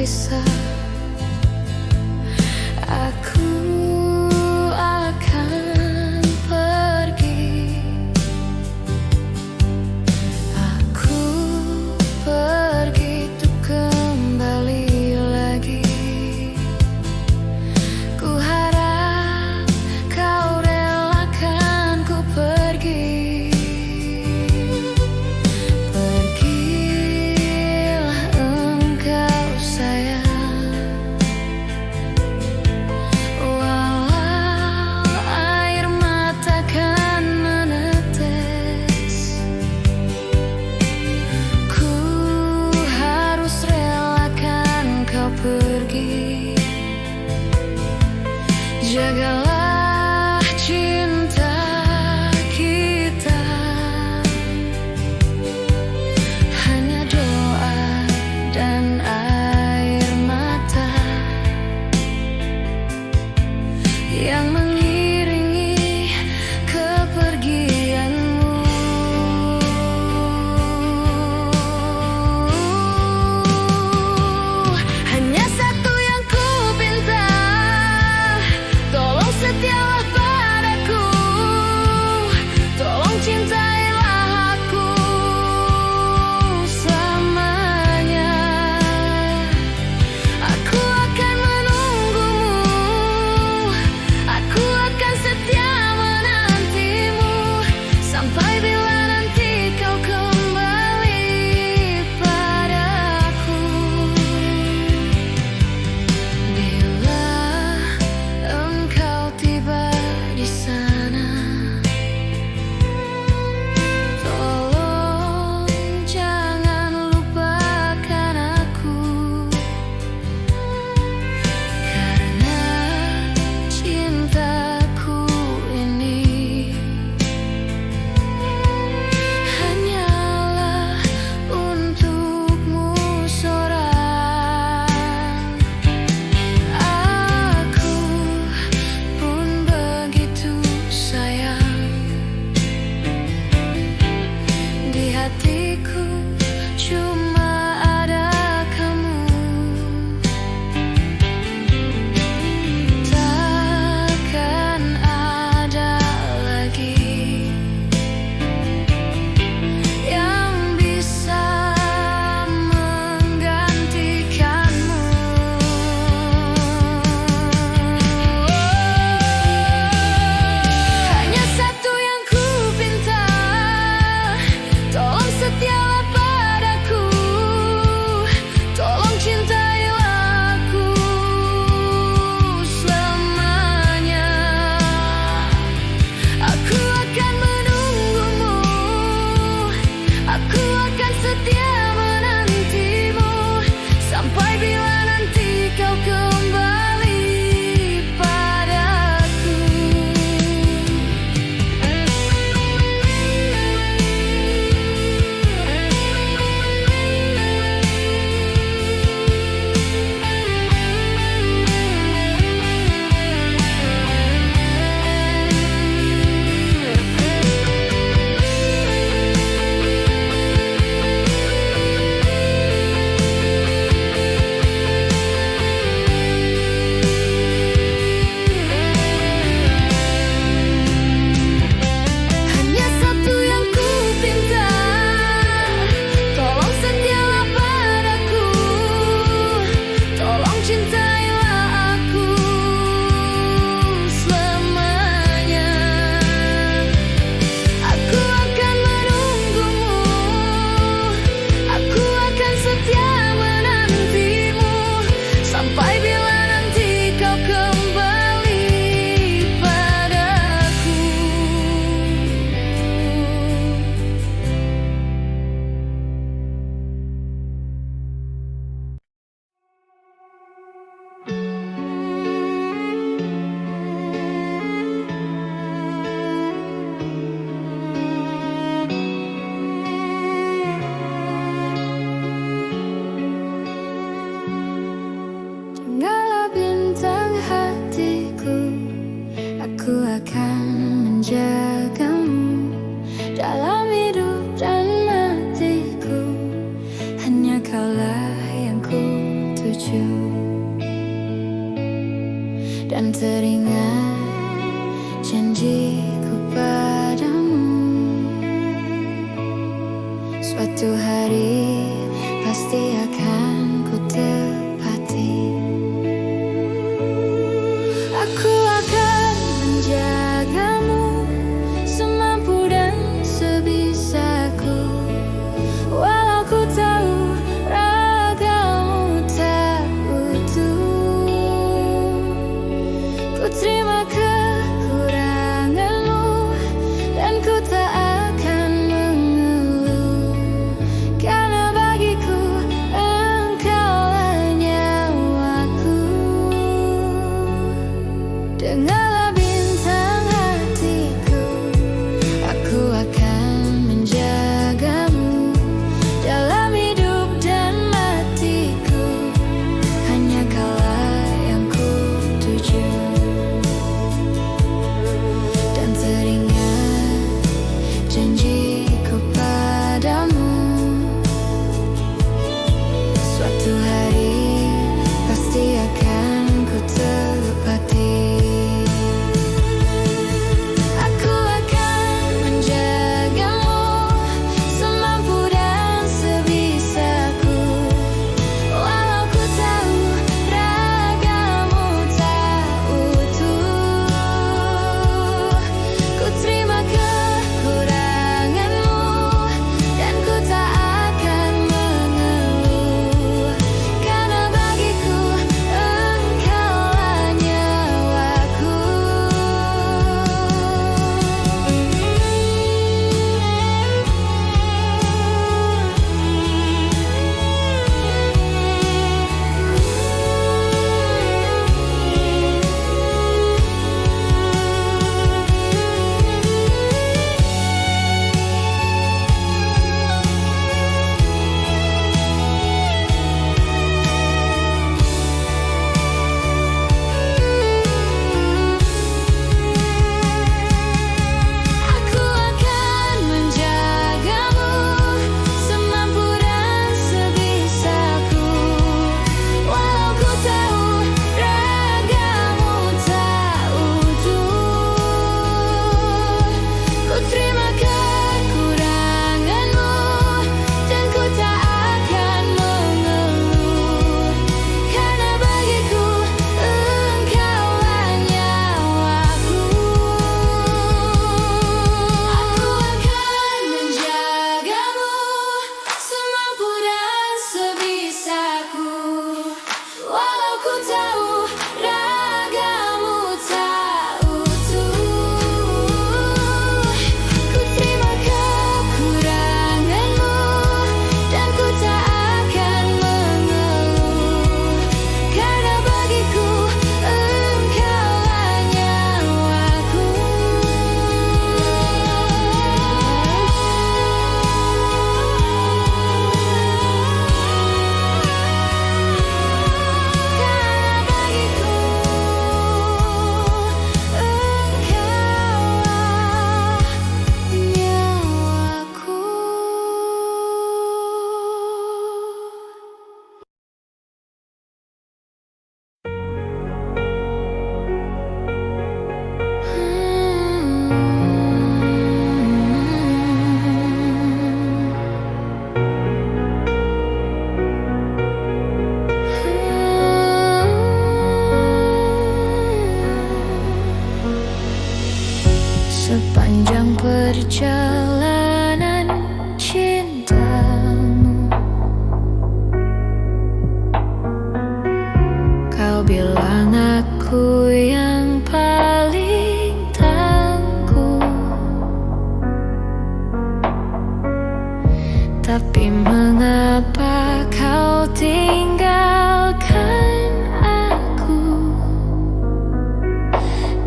bisa. Aku akan pergi. Aku pergi untuk kembali lagi. Ku harap kau relakan ku pergi. Pergilah engkau sayang, walau air mata kan menetes. Ku harus relakan kau pergi. Jagalah cinta kita, hanya doa dan air mata yang mengiringi kepergianmu. Hanya satu yang ku pinta, tolong setialah padaku, tolong cintailah aku selamanya. Aku akan menunggumu, aku akan setia menantimu, sampai bila nanti kau kembali padaku. Bila engkau tiba di sana, tolong jangan lupakan aku, karena cintaku ini hanyalah untukmu seorang. Aku pun begitu sayang, di hatiku cuma ada kamu. Takkan ada lagi yang bisa menggantikanmu. Hanya satu yang ku pinta, tolong setialah padaku, tolong cintailah aku selamanya. Aku akan menunggumu, aku akan setia menantimu, sampai bila nanti kau kembali padaku. Hanya satu yang ku pinta, tolong setialah padaku, tolong cintailah aku selamanya. Aku akan menunggumu, aku akan setia menantimu, sampai bila nanti kau kembali padaku. Janganlah bintang hatiku, aku akan menjagamu dalam hidup dan matiku. Hanya kaulah yang ku tuju. teringat janjiku padamu. Suatu hari pasti akan ku tepati. Aku akan menjagamu semampu dan sebisaku, walau ku tahu ragamu tak utuh. Ku terima kekuranganmu dan ku tak akan mengeluh, karena bagiku engkaulah nyawaku. Dengarlah bintang hatiku, aku akan menjagamu dalam hidup dan matiku. Hanya kaulah yang ku tuju. Dan teringat janjiku padamu, suatu hari pasti akan ku tepati. Aku akan menjagamu semampu dan sebisaku, walau ku tahu ragamu tak utuh. Ku terima kekuranganmu dan ku tak akan mengeluh, karena bagiku engkaulah nyawaku. Aku akan menjagamu semampu dan sebisaku, walau ku tahu ragamu tak utuh. Ku terima kekuranganmu dan ku tak akan mengeluh, karena bagiku engkaulah nyawaku. Aku akan menjagamu semampu dan sebisaku, walau ku tahu ragamu tak utuh. Ku terima kekuranganmu dan ku tak akan mengeluh, karena bagiku engkaulah nyawaku. Karena bagiku sepanjang perjalanan cintamu, kau bilang aku yang paling tangguh. Tapi mengapa kau tinggalkan aku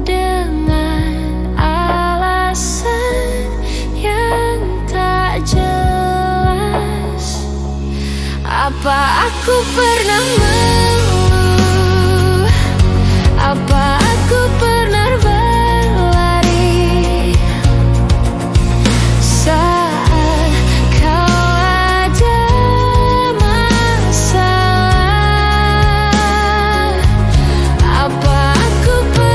dengan alasan yang tak jelas? Apa aku pernah mengeluh? Apa aku pernah berlari saat kau ada masalah? Apa aku pernah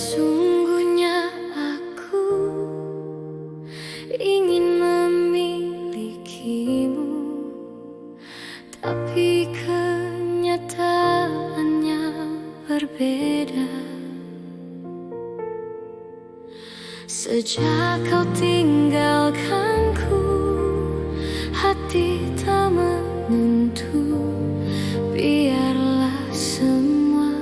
Sesungguhnya aku ingin memilikimu, tapi kenyataannya berbeda. Sejak kau tinggalkanku, hati tak menentu. Biarlah semua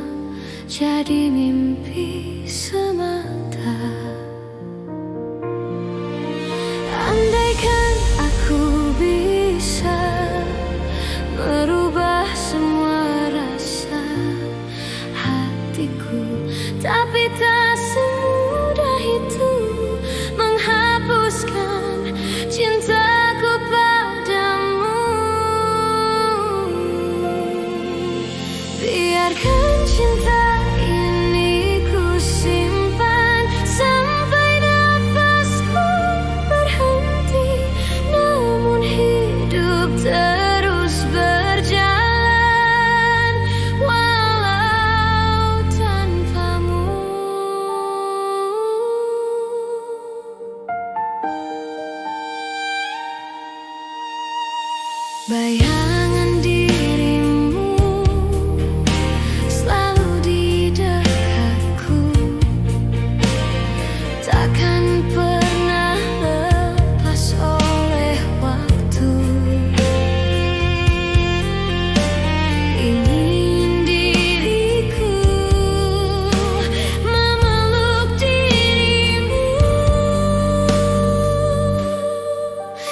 jadi mimpi semata. Andaikan aku bisa merubah semua rasa hatiku, tapi tak semudah itu menghapuskan cintaku padamu. Biarkan cinta ini ku simpan sampai nafasku berhenti, namun hidup terus berjalan walau tanpamu. Bayangan dirimu selalu di dekatku, takkan pernah lepas oleh waktu. Ingin diriku memeluk dirimu.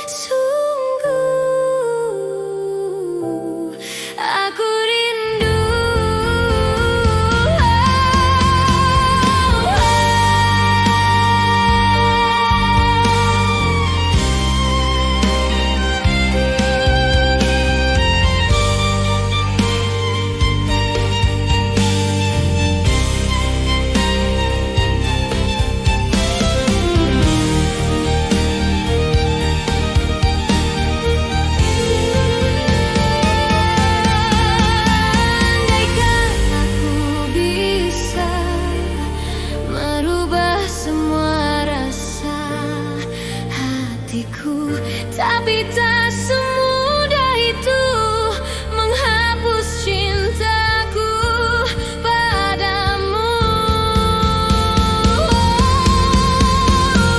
Sungguh aku rindu. Andaikan aku bisa merubah semua rasa hatiku, tapi tak semudah itu menghapus cintaku padamu.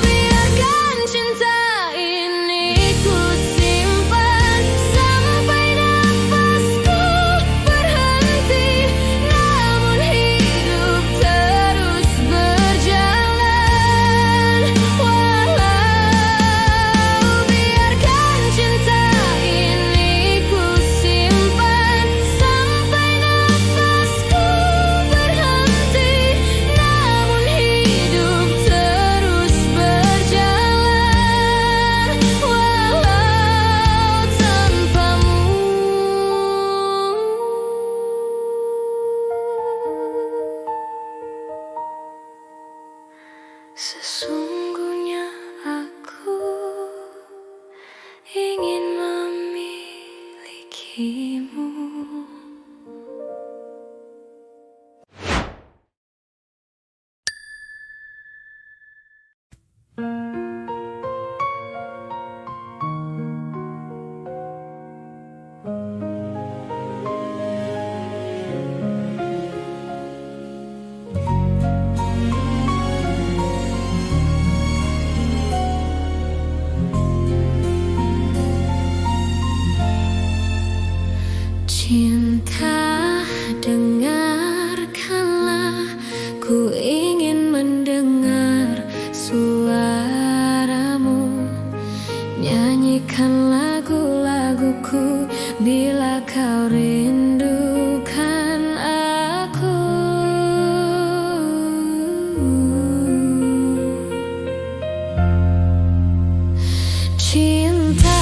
Biarkan cinta ini ku simpan sampai nafasku berhenti, namun hidup terus berjalan walau. Biarkan cinta ini ku simpan sampai nafasku berhenti, namun hidup terus berjalan walau tanpamu. Sesungguhnya aku ingin memilikimu. Cinta, dengarkanlah, ku ingin mendengar suaramu. Nyanyikan lagu-laguku bila kau rindukan aku. Cinta,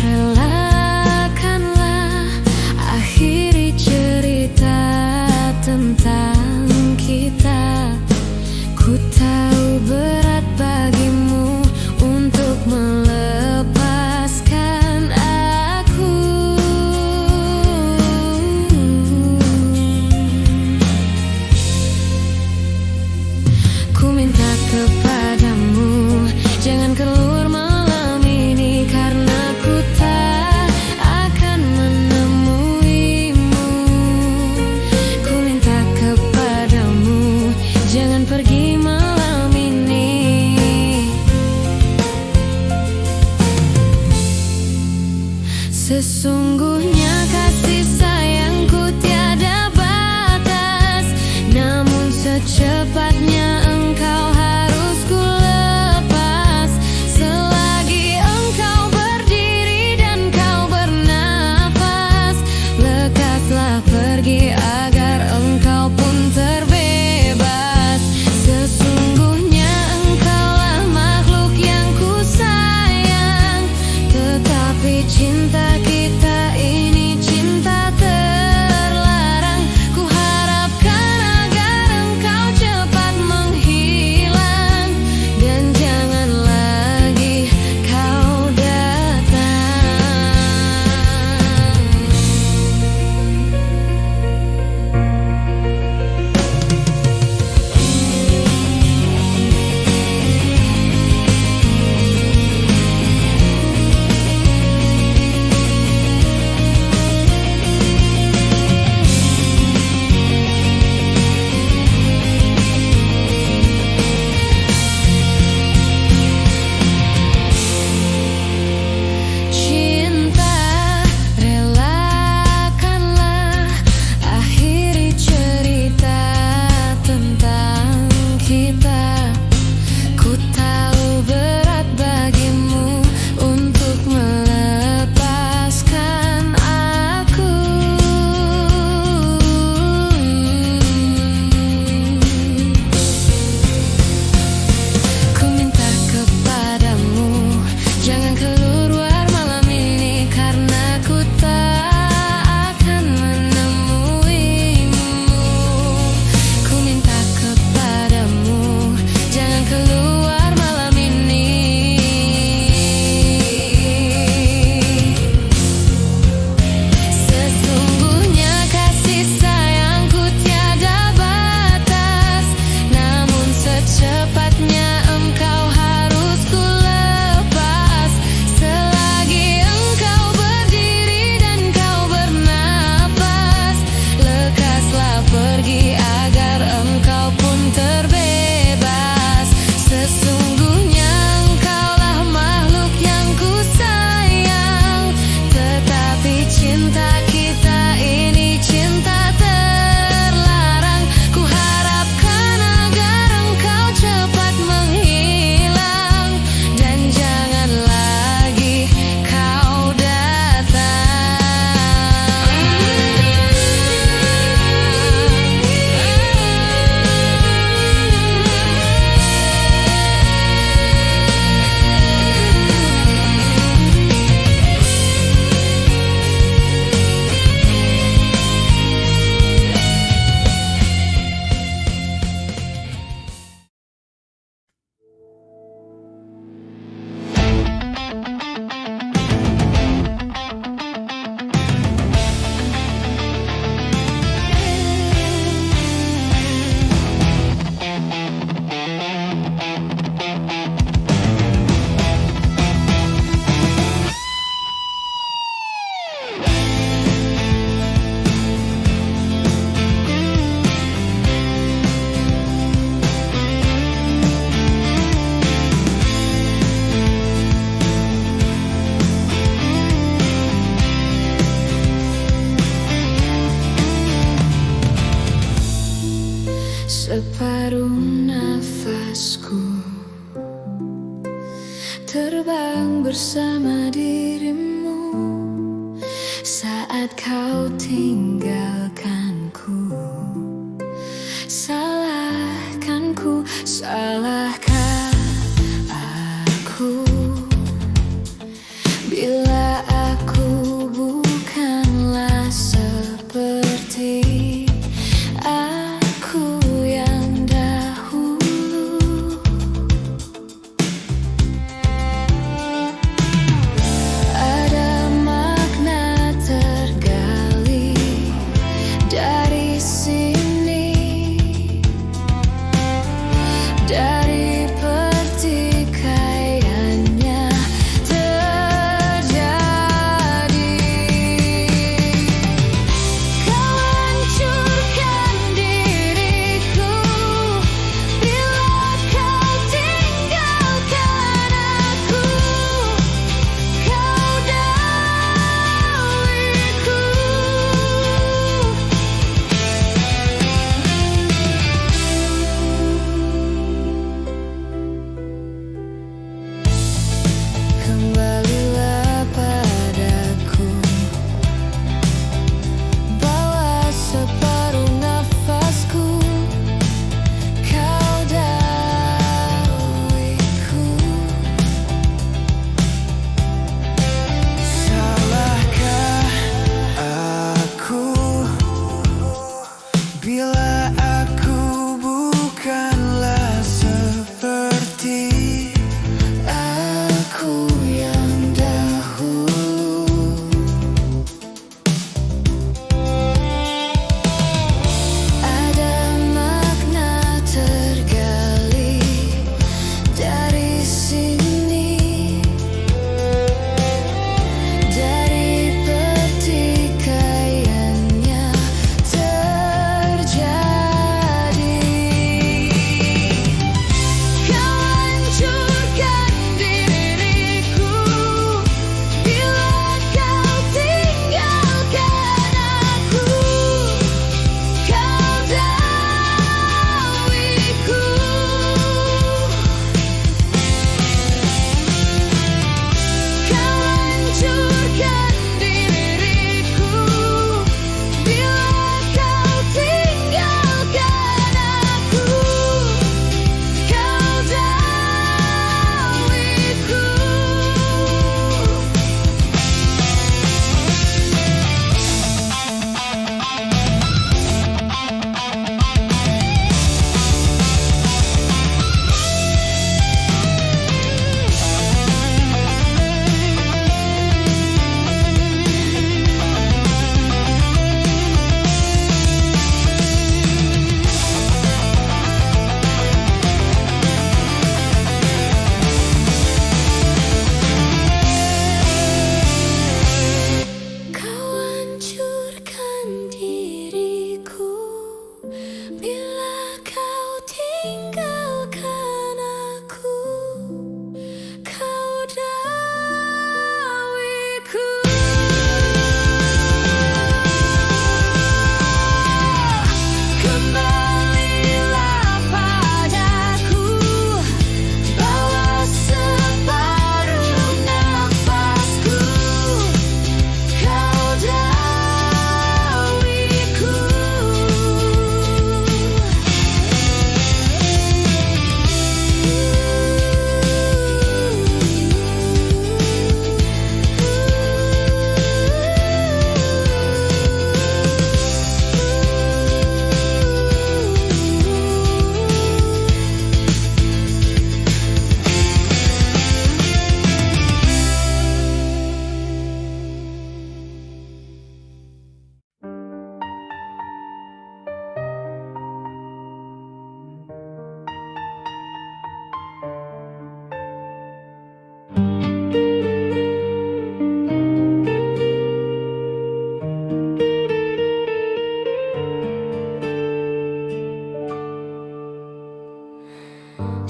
relakanlah akhiri cerita tentang kita. Ku tahu berat bagimu untuk melepaskan aku. Sesungguhnya kasih sayangku tiada batas, namun secepatnya engkau harus ku lepas. Selagi engkau berdiri dan kau bernapas, lekaslah pergi agar engkau pun terbebas. Sesungguhnya engkaulah makhluk yang ku sayang, tetapi cinta kita ini cinta terlarang. Ku harapkan agar engkau cepat menghilang dan jangan lagi kau datang. Cinta, relakanlah akhiri cerita tentang kita. Ku tahu berat bagimu untuk melepaskan aku. Ku minta kepadamu, jangan keluar malam ini, karena ku tak akan menemuimu. Ku minta kepadamu, jangan keluar malam ini. Sesungguhnya kasih sayangku tiada batas, namun secepatnya engkau harus ku lepas. Selagi engkau berdiri dan kau bernapas, lekaslah pergi agar engkau pun terbebas. Sesungguhnya engkaulah makhluk yang ku sayang, tetapi cinta kita ini cinta terlarang. Ku harapkan agar engkau cepat menghilang dan jangan lagi kau datang. Separuh nafasku terbang bersama dirimu saat kau tinggalkanku. Salahkanku, salahkah aku bila aku bukanlah seperti aku yang dahulu. Ada makna tergali dari sini, dari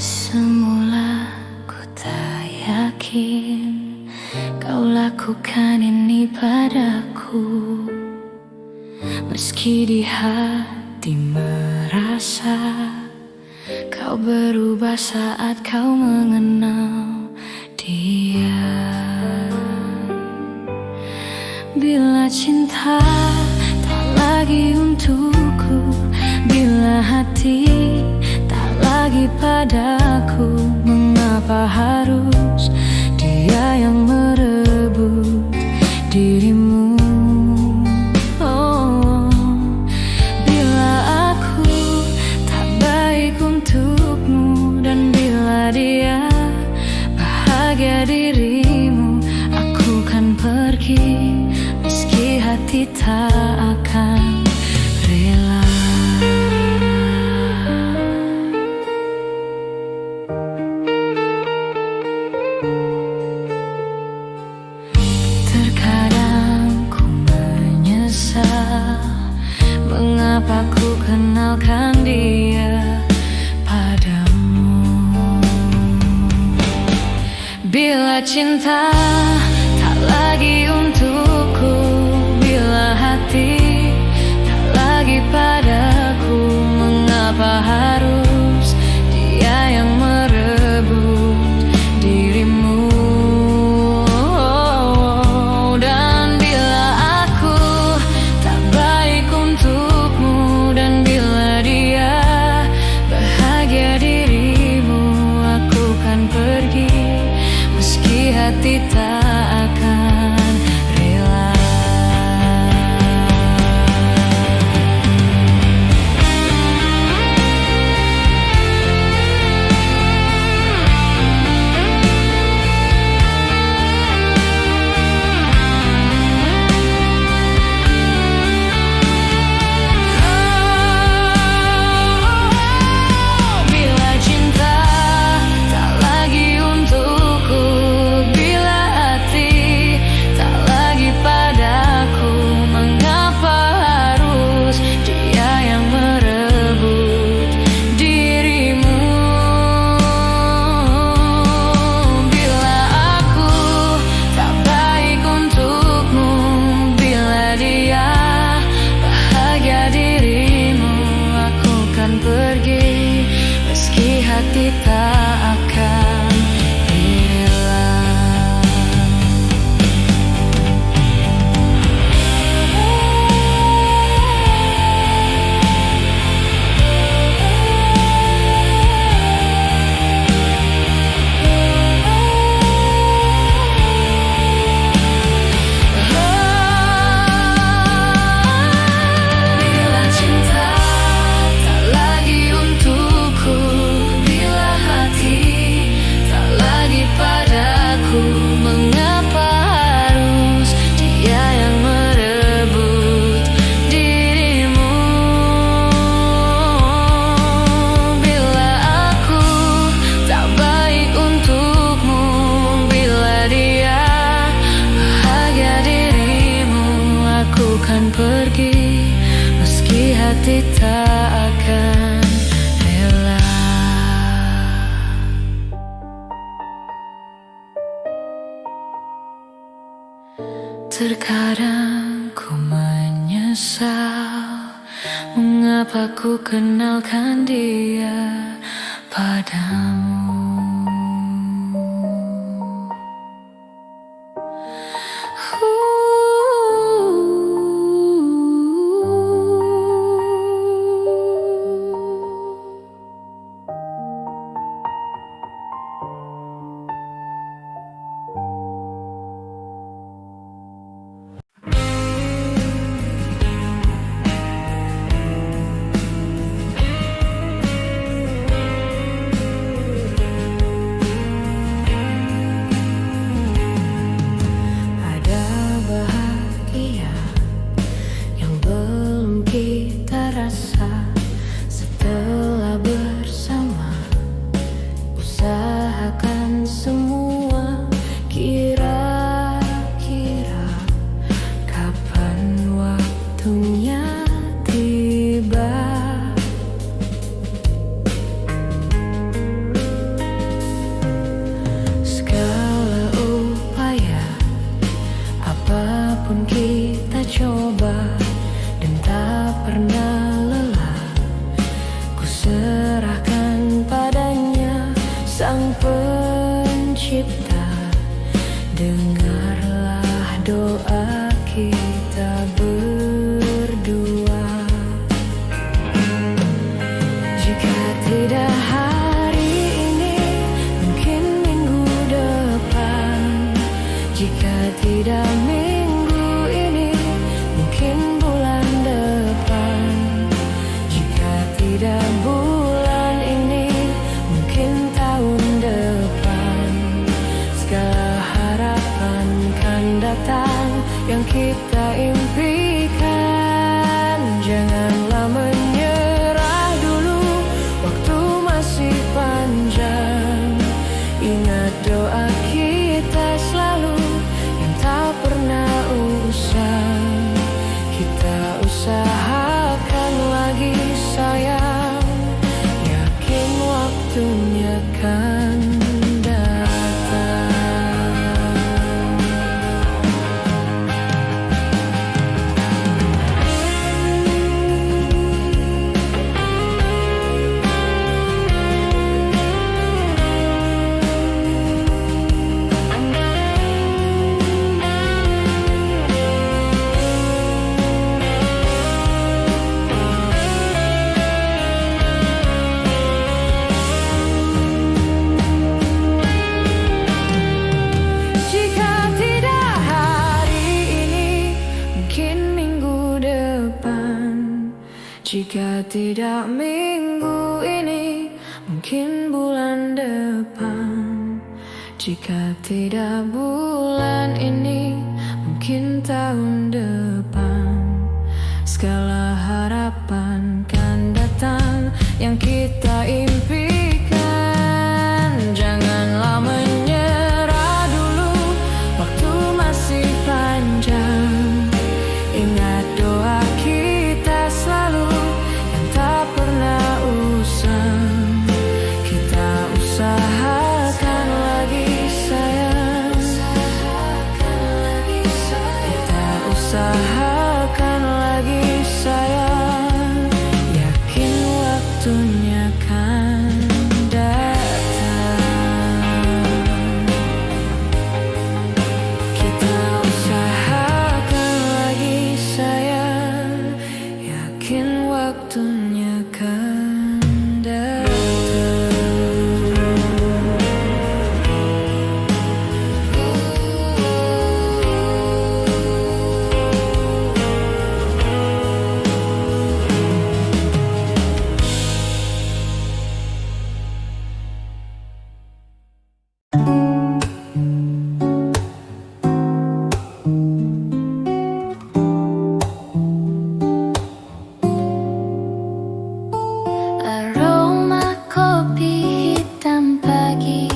Semula ku tak yakin kau lakukan ini padaku, meski di hati merasa kau berubah saat kau mengenal dia. Bila cinta tak lagi untukku, bila hati tak lagi padaku, mengapa harus dia yang merebut dirimu? Oh, bila aku tak baik untukmu, dan bila dia bahagia dirimu, aku kan pergi meski hati tak akan rela. Terkadang ku menyesal mengapa ku kenalkan dia padamu. Bila cinta tak lagi untukku, bila hati tak lagi padaku, mengapa harus dia yang merebut dirimu? Dan bila aku tak baik untukmu, dan bila dia bahagia dirimu, aku kan pergi meski hati tak akan rela. Bila cinta tak lagi untukku, bila hati tak lagi padaku, mengapa harus dia yang merebut dirimu? Bila aku tak baik untukmu, bila dia bahagia dirimu, aku kan pergi meski hati tak akan rela. Bila cinta tak lagi untukku, bila hati tak lagi padaku, mengapa harus dia yang merebut dirimu? Bila aku tak baik untukmu, bila dia bahagia dirimu, aku kan pergi meski hati tak akan rela. Terkadang ku menyesal mengapa ku kenalkan dia padamu. Sang Pencipta, dengarlah doa kita berdua. Jika tidak hari ini, mungkin minggu depan. Jika tidak minggu ini, mungkin bulan depan. Jika tidak bulan ini, mungkin tahun depan. Segala harapan kan datang yang kita impikan. Janganlah menyerah dulu, waktu masih panjang. Ingat doa kita selalu yang tak pernah usang. Kita usahakan lagi sayang, yakin waktunya kan datang. Jika tidak hari ini, mungkin minggu depan. Jika tidak minggu ini, mungkin bulan depan. Jika tidak bulan ini, mungkin tahun depan. Segala harapan kan datang yang kita impikan. Janganlah menyerah dulu, waktu masih panjang. Ingat doa kita selalu yang tak pernah usang. Kita usahakan lagi sayang. Kita usahakan lagi sayang, yakin waktunya kan datang. Kita usahakan lagi sayang, yakin waktunya kan datang. Aroma kopi hitam pagi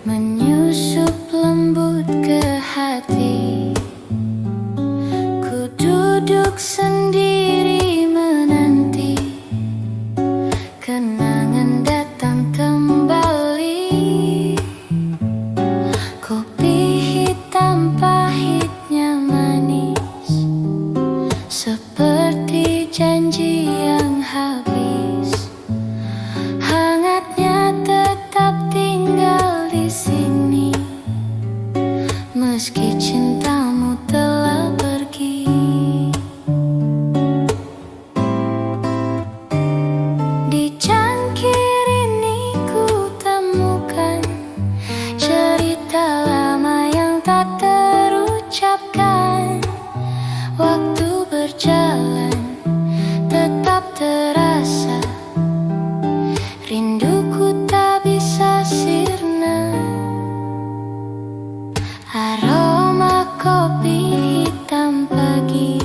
menyusup lembut ke hati. Ku duduk sendiri menanti kenangan datang kembali. Kopi hitam pahitnya manis, seperti janji yang habis. Hangatnya tetap tinggal di sini, meski cintamu telah pergi. Di cangkir ini ku temukan cerita lama yang tak terucapkan. Waktu berjalan tetap terasa, rinduku tak bisa sirna. Aroma kopi hitam pagi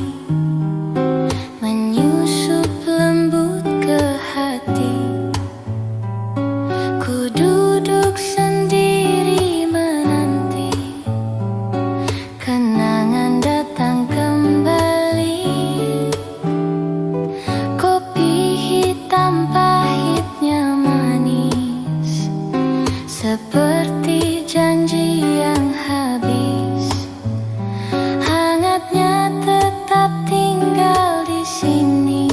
menyusup lembut ke hati. Ku duduk sendiri menanti kenangan datang kembali. Kopi hitam pahitnya manis, seperti janji yang habis. Hangatnya tetap tinggal di sini,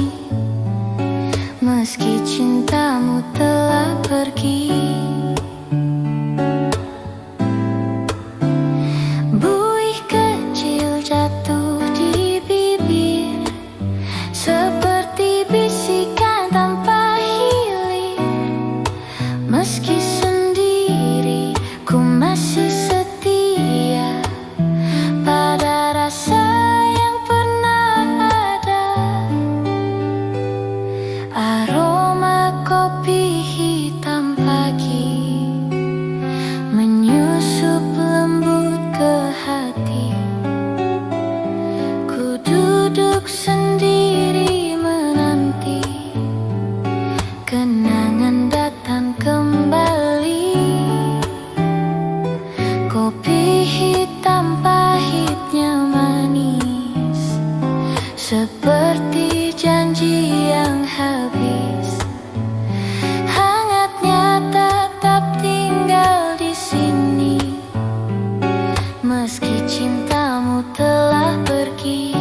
meski cintamu telah pergi. Meski sendiri, ku masih setia pada rasa yang pernah ada. Aroma kopi hitam pagi menyusup lembut ke hati. Ku duduk sendiri menanti kenangan datang kembali. Kopi hitam pahitnya manis, seperti janji yang habis. Hangatnya tetap tinggal di sini, meski cintamu telah pergi.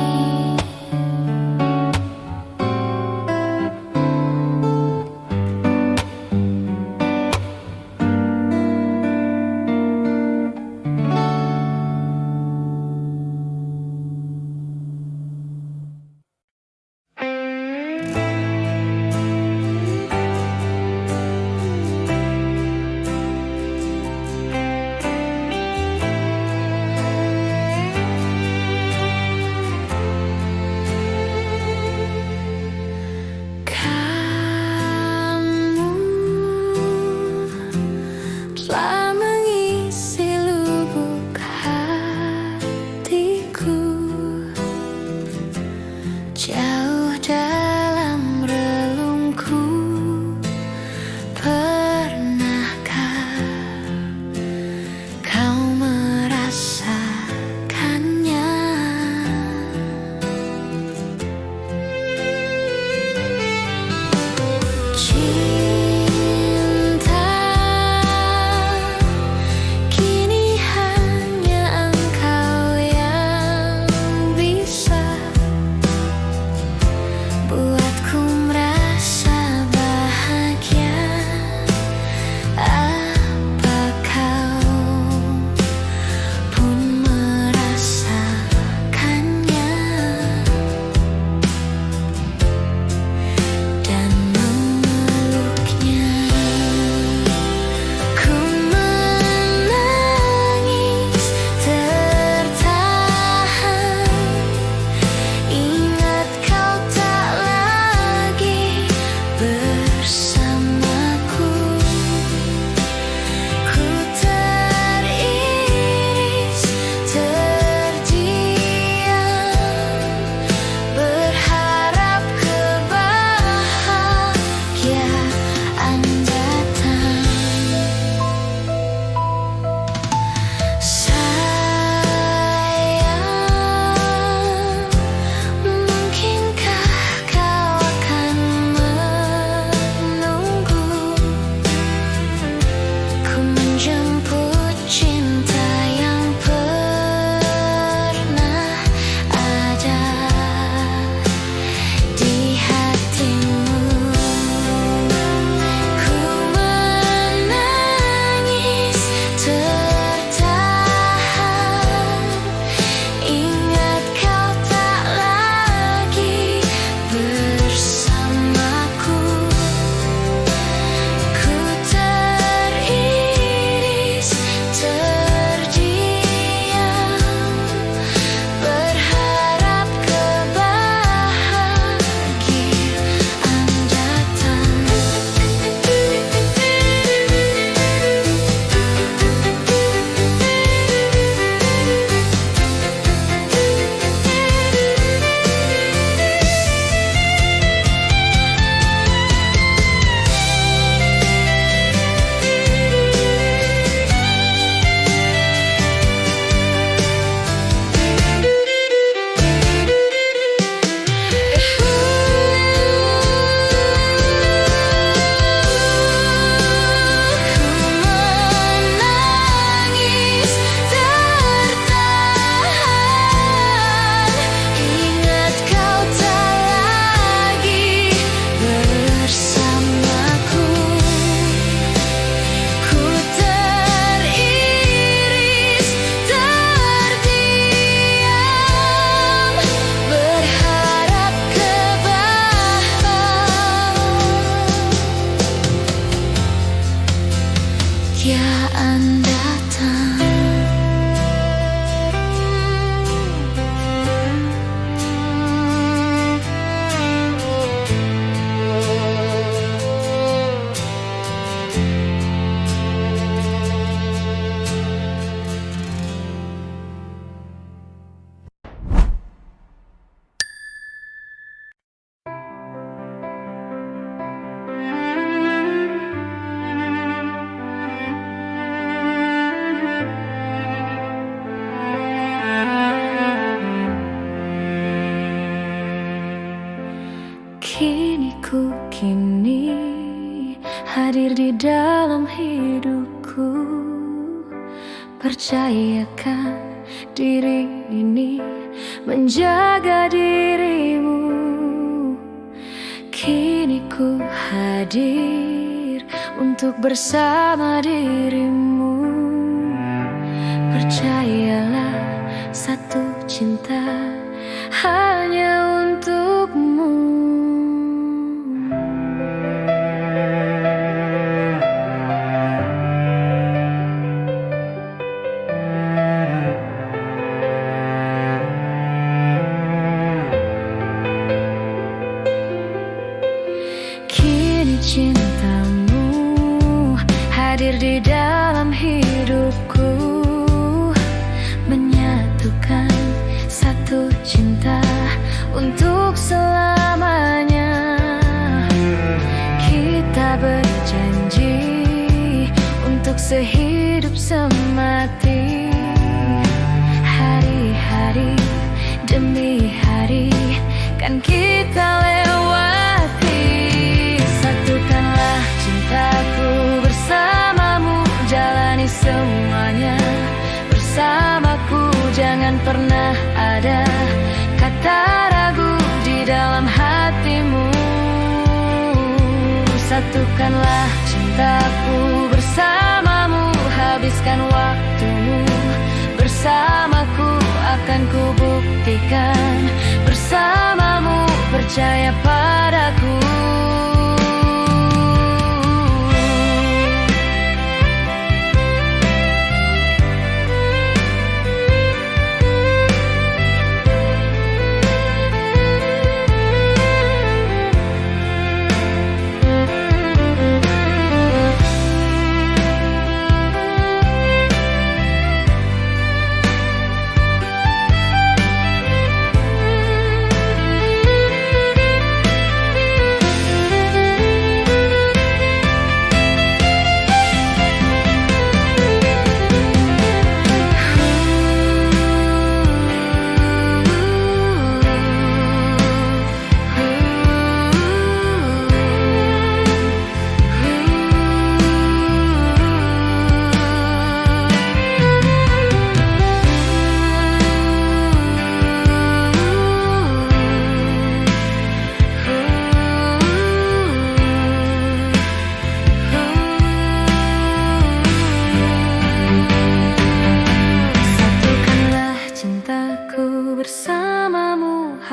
kebahagiaan datang. Kini hadir di dalam hidupku. Percayakan diri ini menjaga dirimu. Kini ku hadir untuk bersama dirimu. Percayalah, satu cinta hanya untukmu. Cintamu hadir di dalam hidupku, menyatukan satu cinta untuk selamanya. Kita berjanji untuk sehidup semati, hari-hari demi hari kan kita lewati. Satukanlah cintaku bersamamu, jalani semuanya bersamaku. Jangan pernah ada kata ragu di dalam hatimu. Satukanlah cintaku bersamamu, habiskan waktumu bersamaku. Akan ku buktikan bersamamu, percaya padaku.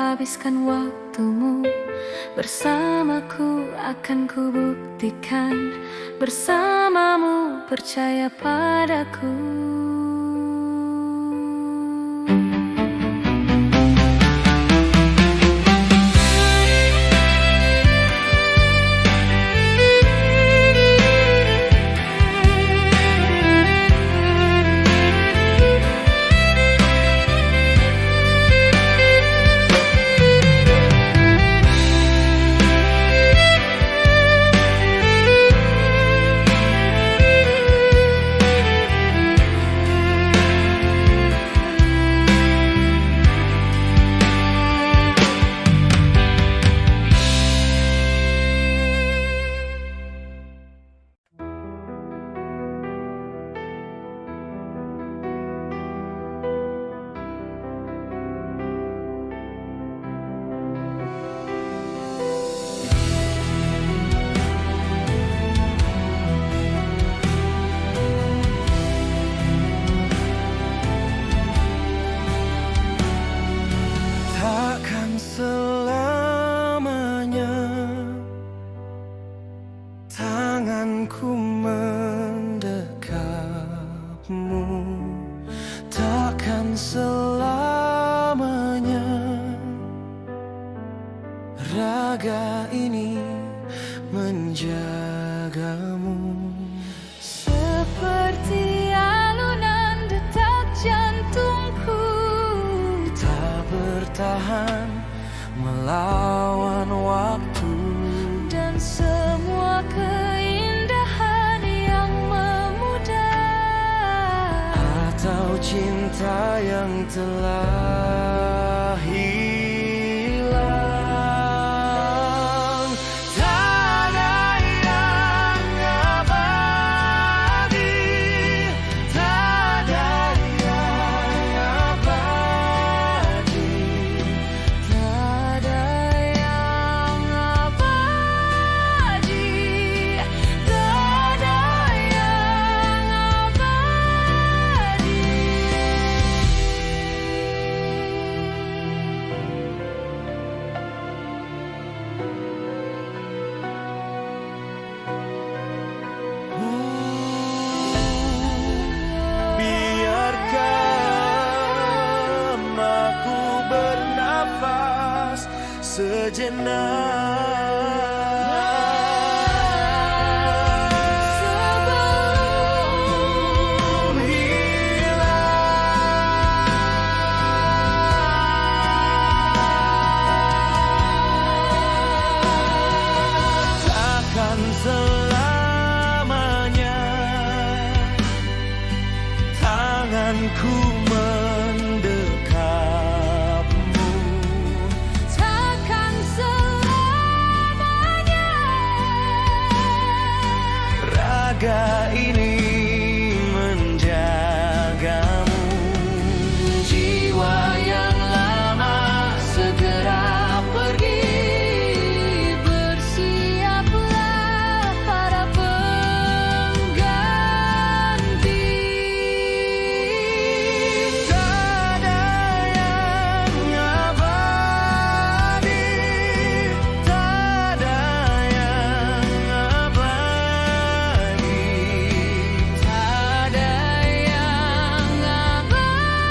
Habiskan waktumu bersamaku, akan ku buktikan bersamamu, percaya padaku. raga ini menjagamu. Seperti alunan detak jantungku, tak bertahan melawan waktu, dan semua keindahan yang memudar, atau cinta yang telah hilang. Tak ada yang abadi, tak ada yang abadi, tak ada yang abadi, tak ada yang abadi. Biarkan aku bernafas sejenak sebelum hilang. Takkan selamanya tanganku mendekapmu, Takkan selamanya raga ini menjagamu. Jiwa yang lama segera pergi, bersiaplah para pengganti. tak ada yang abadi, tak ada yang abadi, Tak ada yang abadi,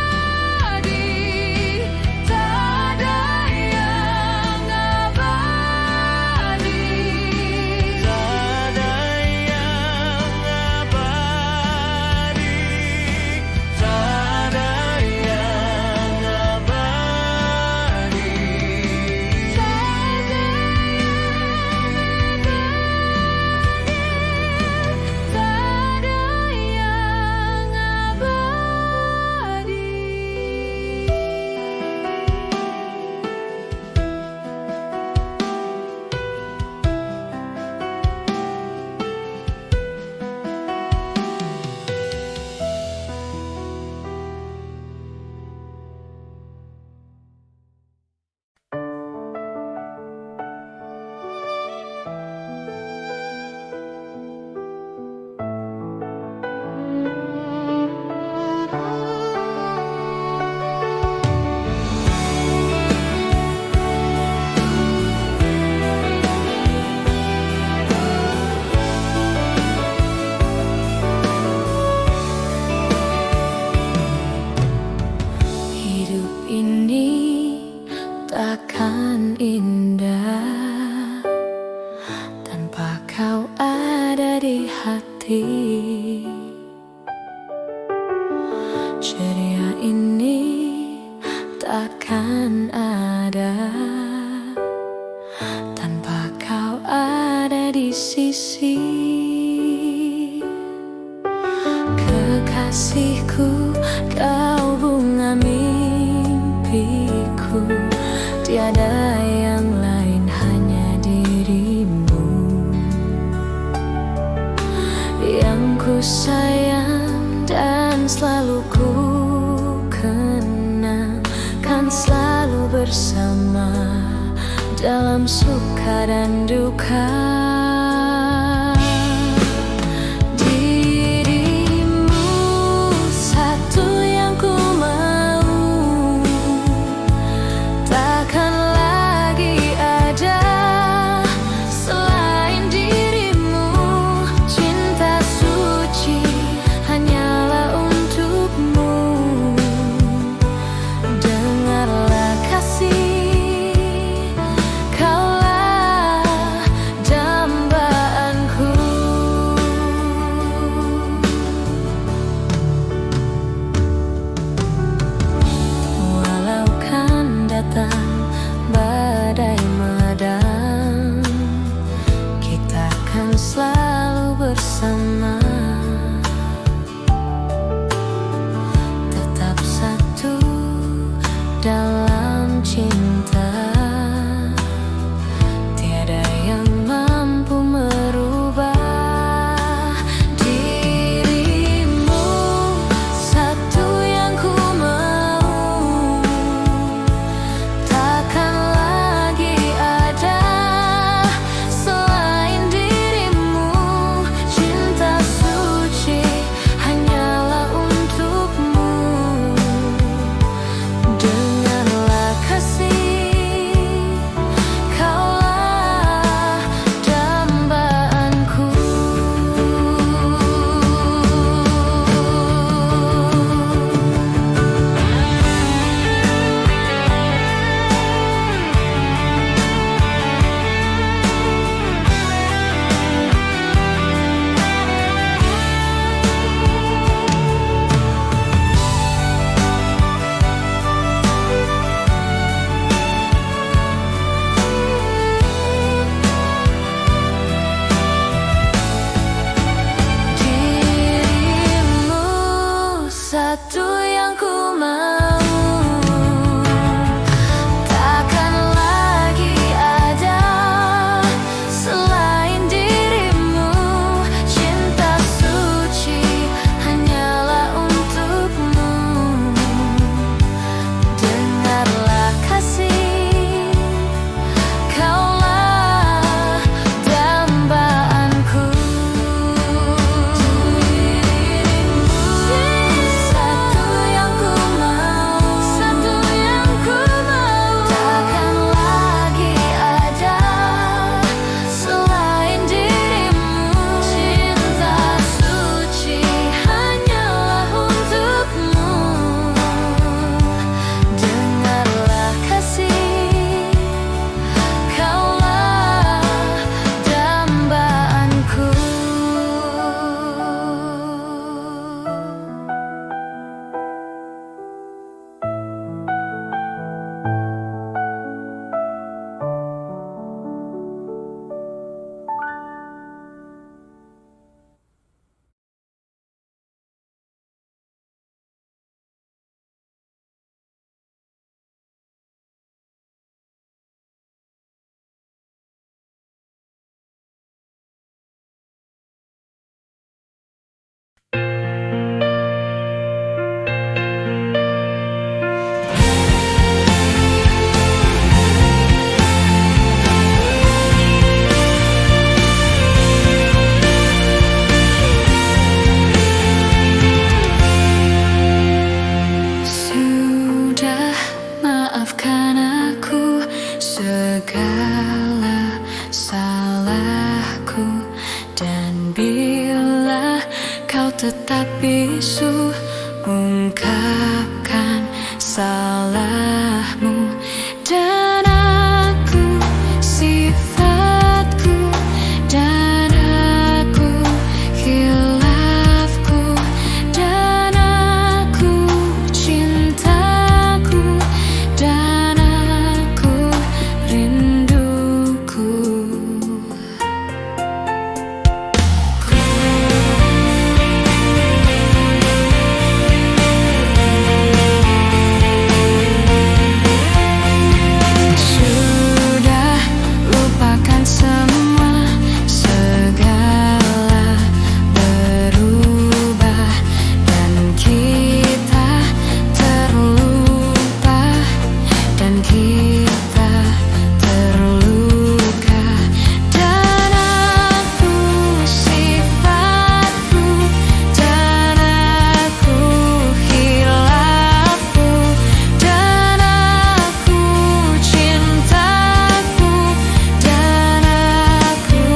tak ada yang abadi, tak ada yang abadi, tak ada yang abadi. tak ada yang abadi. Hidup ini takkan indah tanpa kau ada di hati. Ceria ini takkan ada tanpa kau ada di sisi. Kekasihku, kau bunga mimpiku, tiada yang lain, hanya dirimu yang ku sayang dan selalu ku kenang, kan selalu bersama dalam suka dan duka. Dengarlah kasih, kaulah tetap bisu ungkapkan salahmu. Dan aku, sifatku, dan aku, khilafku, dan aku, cintaku, dan aku, rinduku. Sudah lupakan semua, segala berubah, dan kita terlupa, dan kita terluka. Dan aku, sifatku, dan aku, khilafku,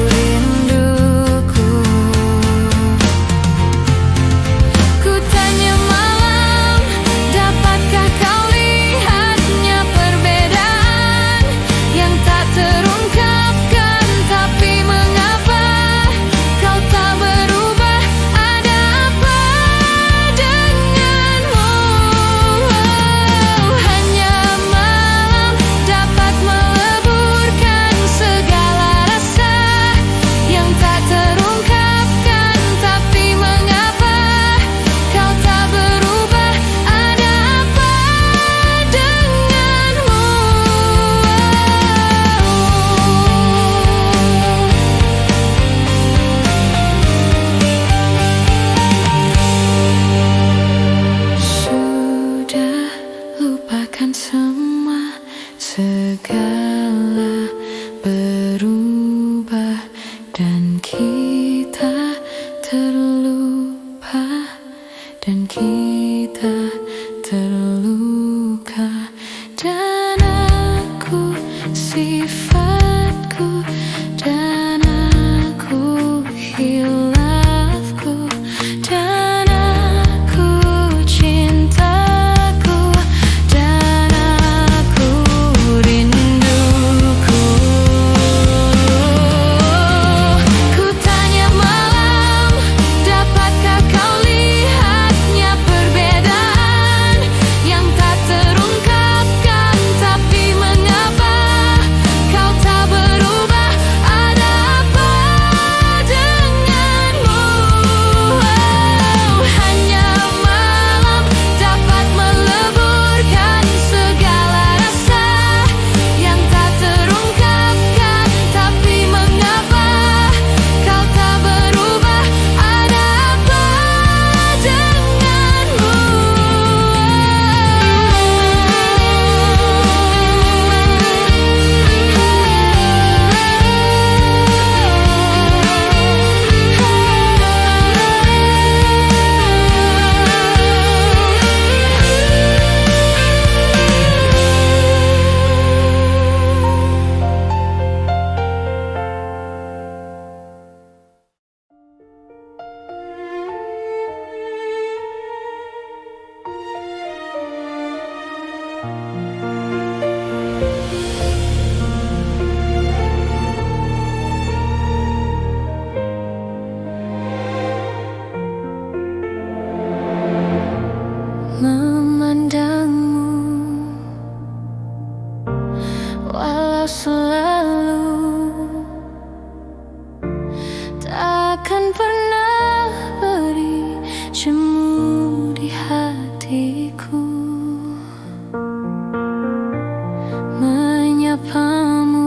dan aku, cintaku, dan aku, rinduku. Ku tanya malam, dapatkah kau lihatnya perbedaan yang tak terungkapkan? Tapi mengapa kau tak berubah? Ada apa denganmu? Hanya malam dapat meleburkan segala rasa yang tak terungkapkan. Tapi mengapa kau tak berubah? Ada apa denganmu? Sudah lupakan semua, segala berubah, dan kita terlupa, dan kita terluka. Dan aku, sifatku, dan aku, khilafku, dan aku, cintaku, dan aku, rinduku. Ku tanya malam, dapatkah kau lihatnya perbedaan yang tak terungkapkan? Tapi mengapa kau tak berubah? Ada apa denganmu? Hanya malam dapat meleburkan segala rasa yang tak terungkapkan. Tapi mengapa kau tak berubah? Ada apa denganmu? Memandangmu walau selalu takkan pernah beri jemu di hatiku. Menyapamu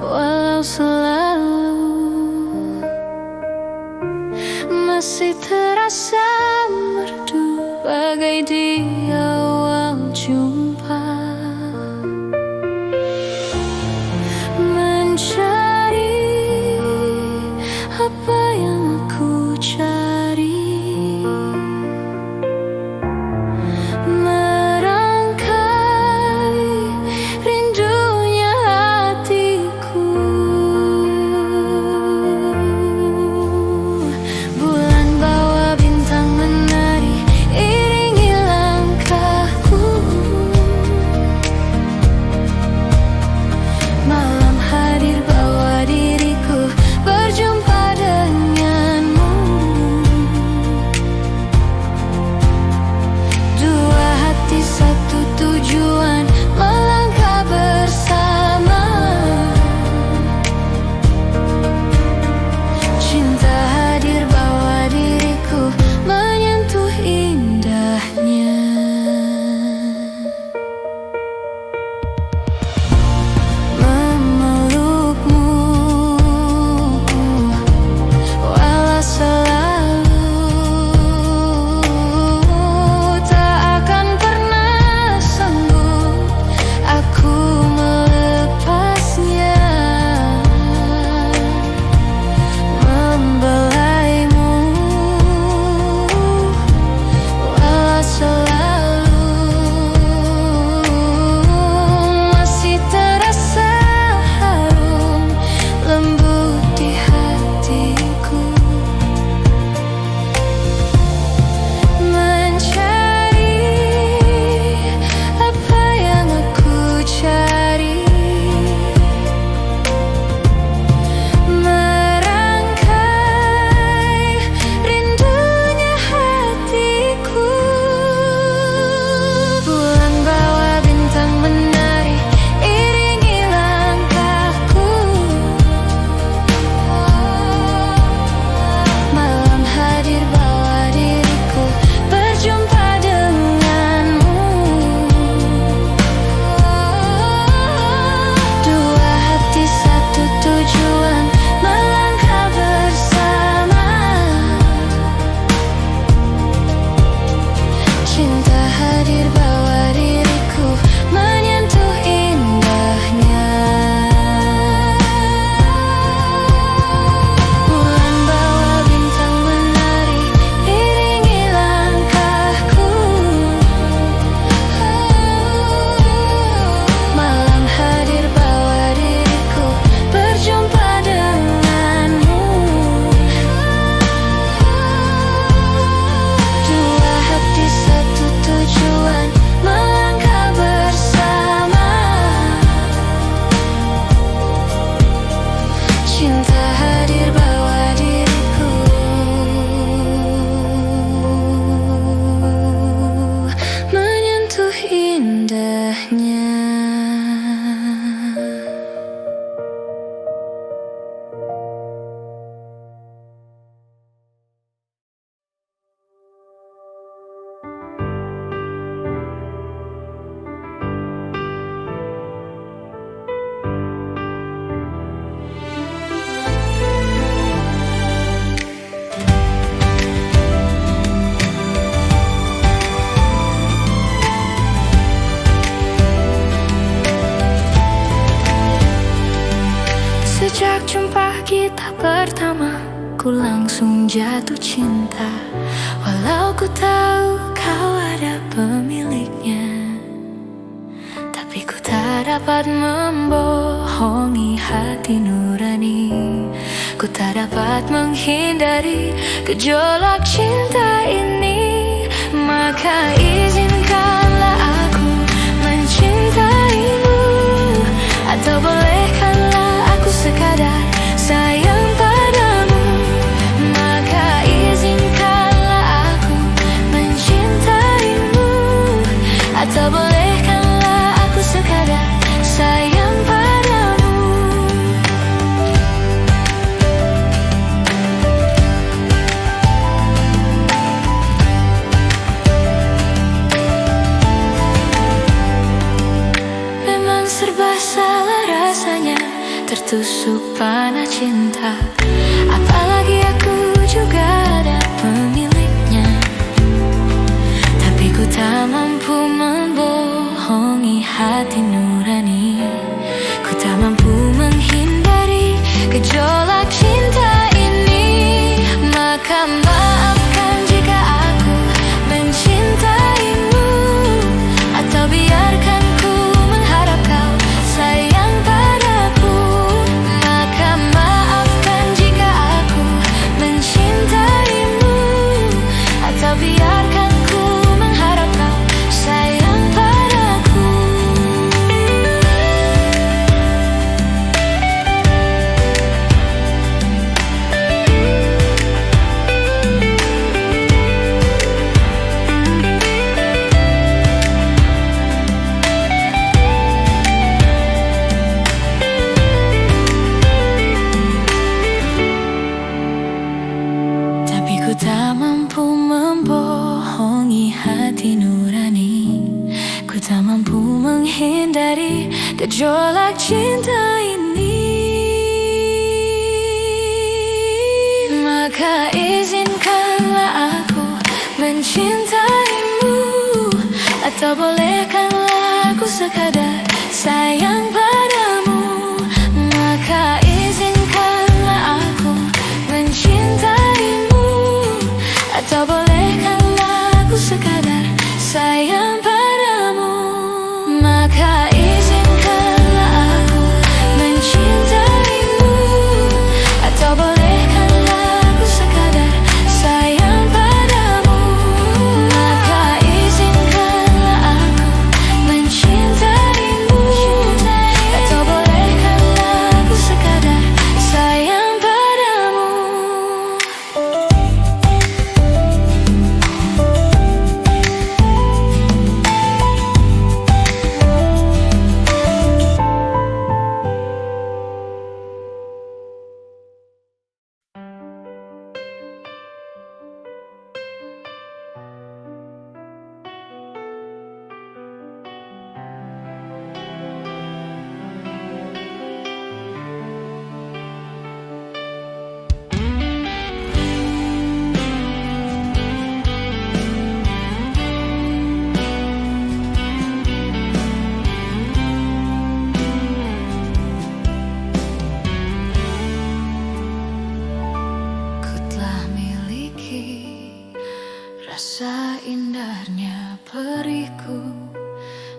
walau selalu masih terasa merdu bagai di awal jumpa. Mencari apa yang aku cari, merangkai rindunya hatiku. pertama ku langsung jatuh cinta, walau ku tahu kau ada pemiliknya. Tapi ku tak dapat membohongi hati nurani, ku tak dapat menghindari gejolak cinta ini. Maka izinkanlah aku mencintaimu, atau bolehkanlah aku sekadar sayang padamu. Maka izinkanlah aku mencintaimu, atau bolehkanlah aku sekadar sayang padamu. Memang serba salah rasanya tertusuk panah cinta, apalagi aku juga ada pemiliknya. Tapi ku tak mampu membohongi hati nurani, ku tak mampu menghindari gejolak cinta ini. Maka maafkan jika aku mencintaimu, atau biarkan ku mengharap kau sayang padaku. Maka maafkan jika aku mencintaimu, atau biarkan ku mengharap kau sayang padaku. Tapi ku tak mampu membohongi hati nurani, ku tak mampu menghindari gejolak cinta ini. Maka izinkanlah aku mencintaimu, atau bolehkanlah aku sekadar sayang padamu. Maka izinkanlah aku mencintaimu, atau bolehkanlah aku sekadar sayang padamu. Maka izinkanlah aku mencintaimu, atau bolehkanlah aku sekadar sayang padamu. Maka izinkanlah aku mencintaimu, atau bolehkanlah aku sekadar sayang padamu. Ku telah miliki rasa indahnya periku,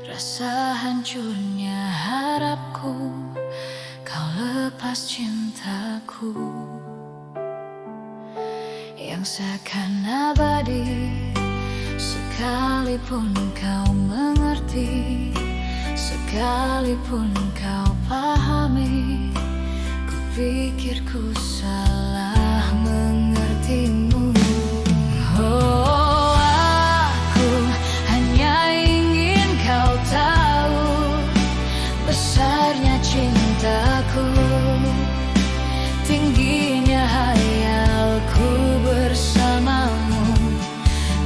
rasa hancurnya harapku, kau lepas cintaku yang seakan abadi. Sekalipun kau mengerti, sekalipun kau pahami, ku pikir ku salah mengertimu. Oh, aku hanya ingin kau tahu besarnya cintaku, tingginya hayalku bersamamu,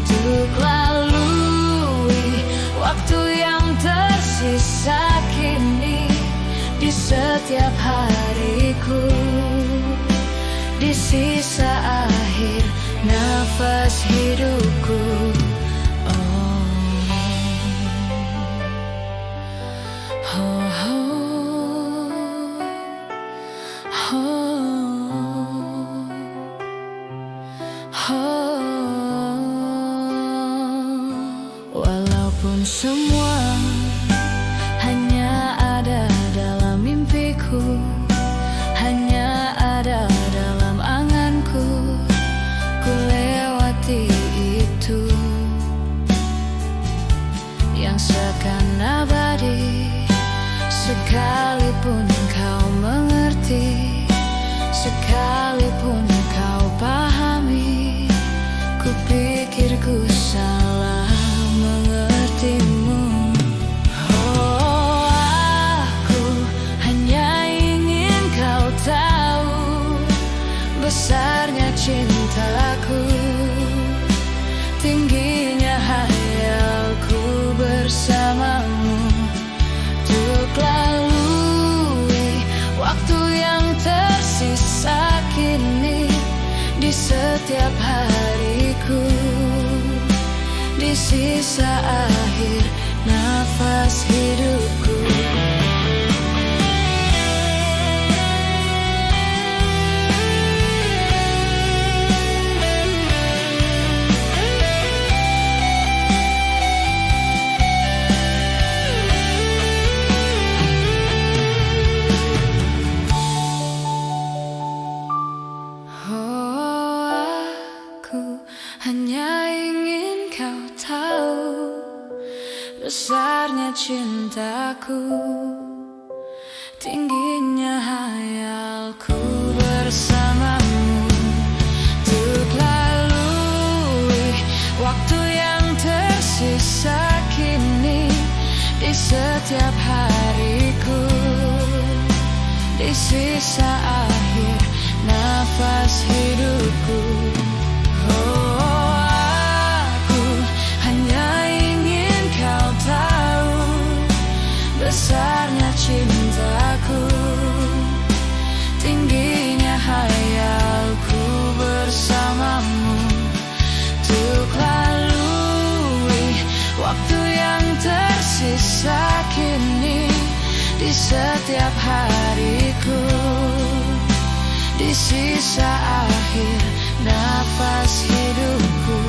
untuk lalui waktu yang tersisa kini. Di setiap hariku, di sisa akhir nafas hidupku. Oh, oh, oh, oh. Oh, walaupun semua hanya ada dalam mimpiku, hanya ada dalam anganku, ku lewati itu yang seakan abadi. Sekalipun kau mengerti, sekalipun kau pahami, ku pikir ku salah mengertimu. Oh, aku hanya ingin kau tahu besarnya cintaku, tingginya hayalku bersamamu, untuk lalui waktu yang tersisa kini di setiap hariku, di sisa akhir nafas hidupku. Hanya ingin kau tahu besarnya cintaku, tingginya hayalku bersamamu, untuk lalui waktu yang tersisa kini di setiap hariku, di sisa akhir nafas hidupku. Oh, aku hanya ingin kau tahu besarnya cintaku, tingginya hayalku bersamamu, untuk lalui waktu yang tersisa kini di setiap hariku, di sisa akhir nafas hidupku.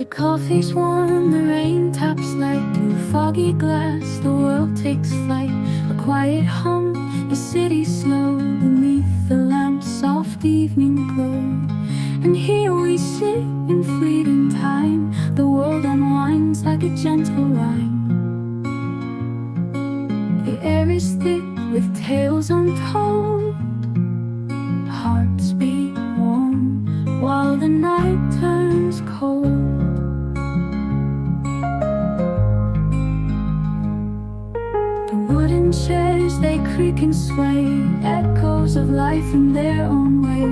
The coffee's warm, the rain taps light through foggy glass. The world takes flight, a quiet hum, the city slow beneath the lamp's soft evening glow. And here we sit in fleeting time, the world unwinds like a gentle rhyme. The air is thick with tales untold, hearts beat warm while the night turns cold. Chairs, they creak and sway, echoes of life in their own way.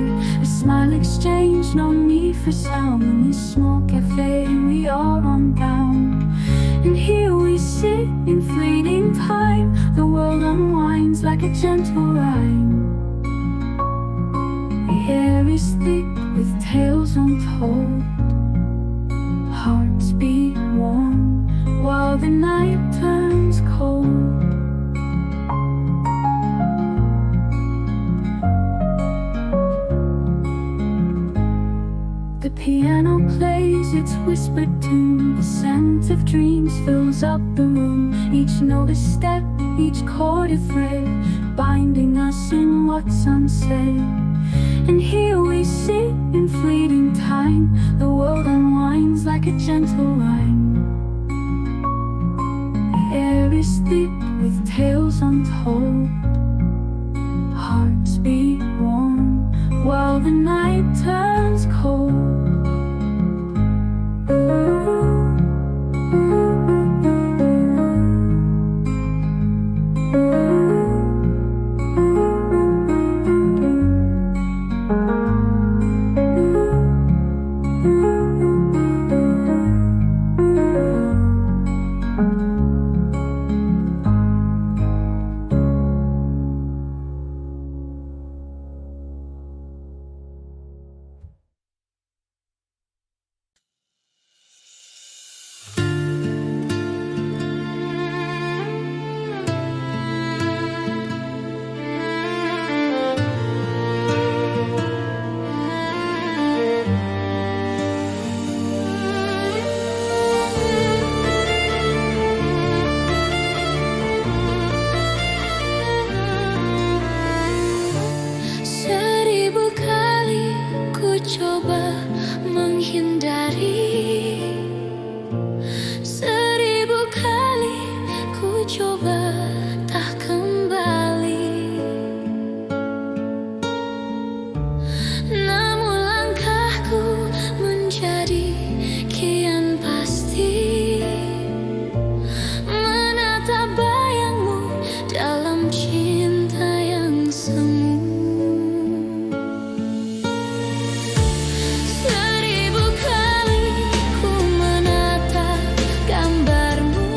A smile exchange, no need for sound. In this small cafe we are unbound. And here we sit in fleeting time, the world unwinds like a gentle rhyme. The air is thick with tales untold, hearts beat warm while the night turns cold. The piano plays its whispered tune, the scent of dreams fills up the room. Each note a step, each chord a thread, binding us in what's unsaid. And here we sit in fleeting time, the world unwinds like a gentle rhyme. The air is thick with tales untold, hearts beat warm while the night turns cold. coba menghindari, 1000 kali ku coba tak kembali. Namun langkahku menjadi kian pasti, menatap bayangmu dalam cinta yang semu. 1000 kali ku menatap gambarmu,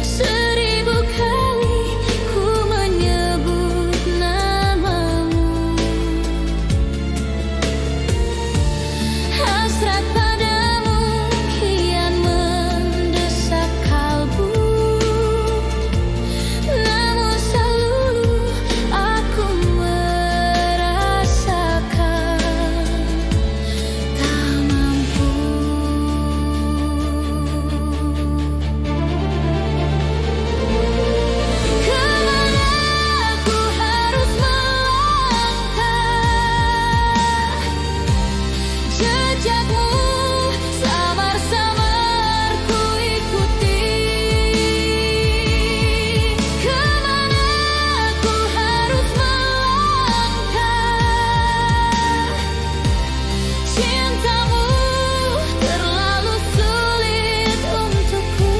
1000 kali ku menyebut namamu. Hasrat padamu kian mendesak kalbu, namun selalu aku merasakan tak mampu. Kemana aku harus melangkah, jejakmu samar-samar ku ikuti. Kemana aku harus melangkah, cintamu terlalu sulit untukku.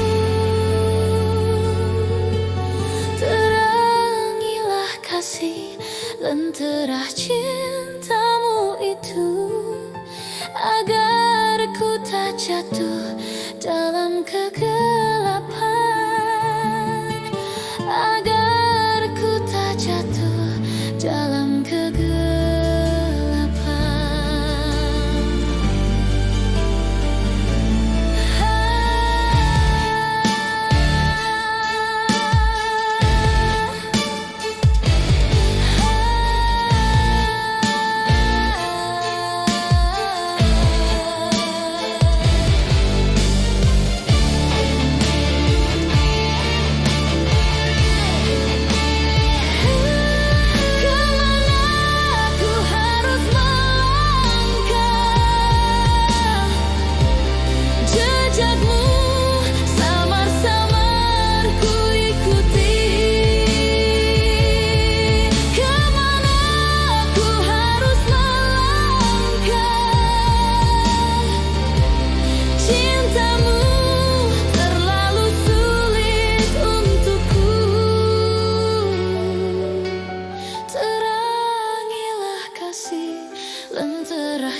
Terangilah kasih lentera cintamu itu, agar ku tak jatuh dalam kegelapan, agar ku tak jatuh dalam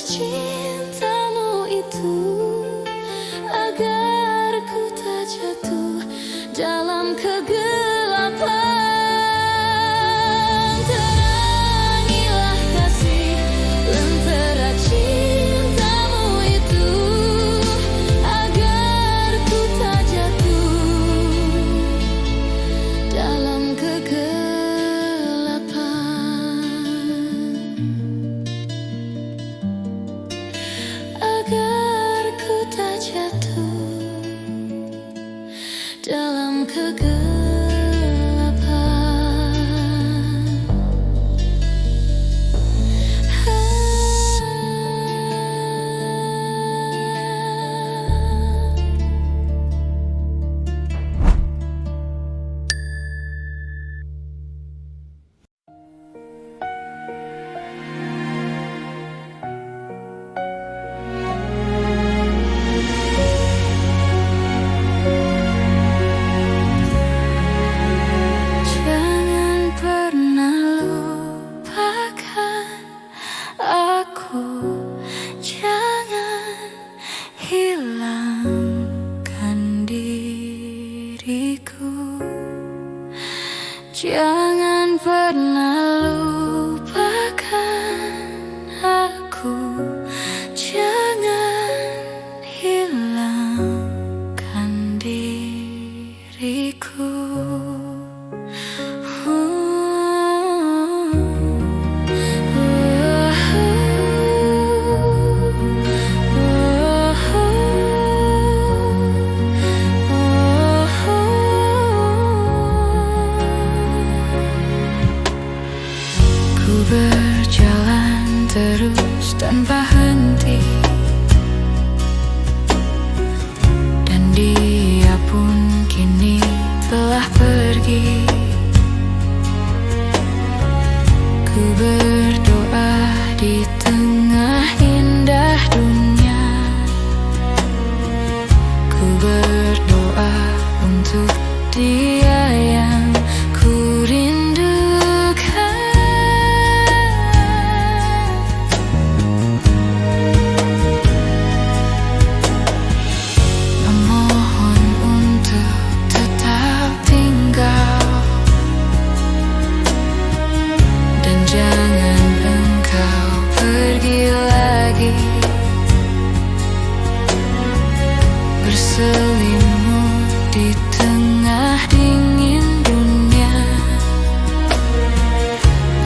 cintamu itu, agar ku tak jatuh dalam kegelapan. Terangilah kasih lentera cintamu itu, agar ku tak jatuh dalam kegelapan. di tengah indah dunia. Ku berdoa untuk dia yang ku rindukan. Memohon untuk tetap tinggal, dan jangan engkau pergi lagi, berselimut di tengah dingin dunia,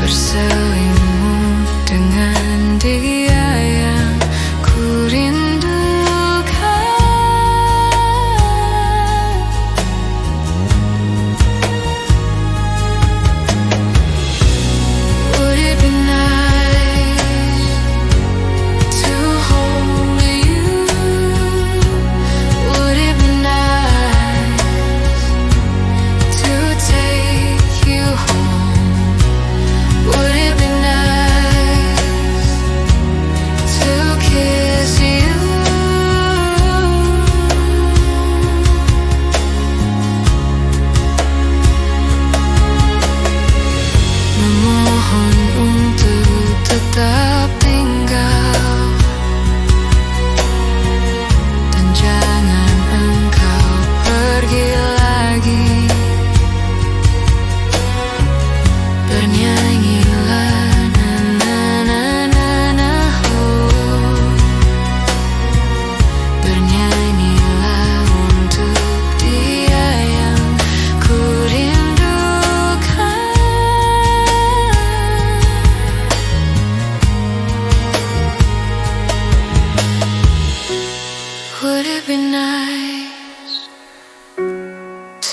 berselimut dengan dia yang ku rindukan. Would it be nice to hold you? Would it be nice to take you home? Would it be nice to kiss you? Memohon untuk tetap tinggal, dan jangan engkau pergi lagi. Bernyanyilah na na na na na oh. Bernyanyilah untuk dia yang ku rindukan. Would it be nice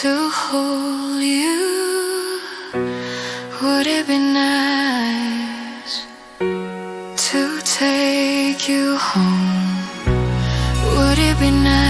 to hold you? Would it be nice to take you home? Would it be nice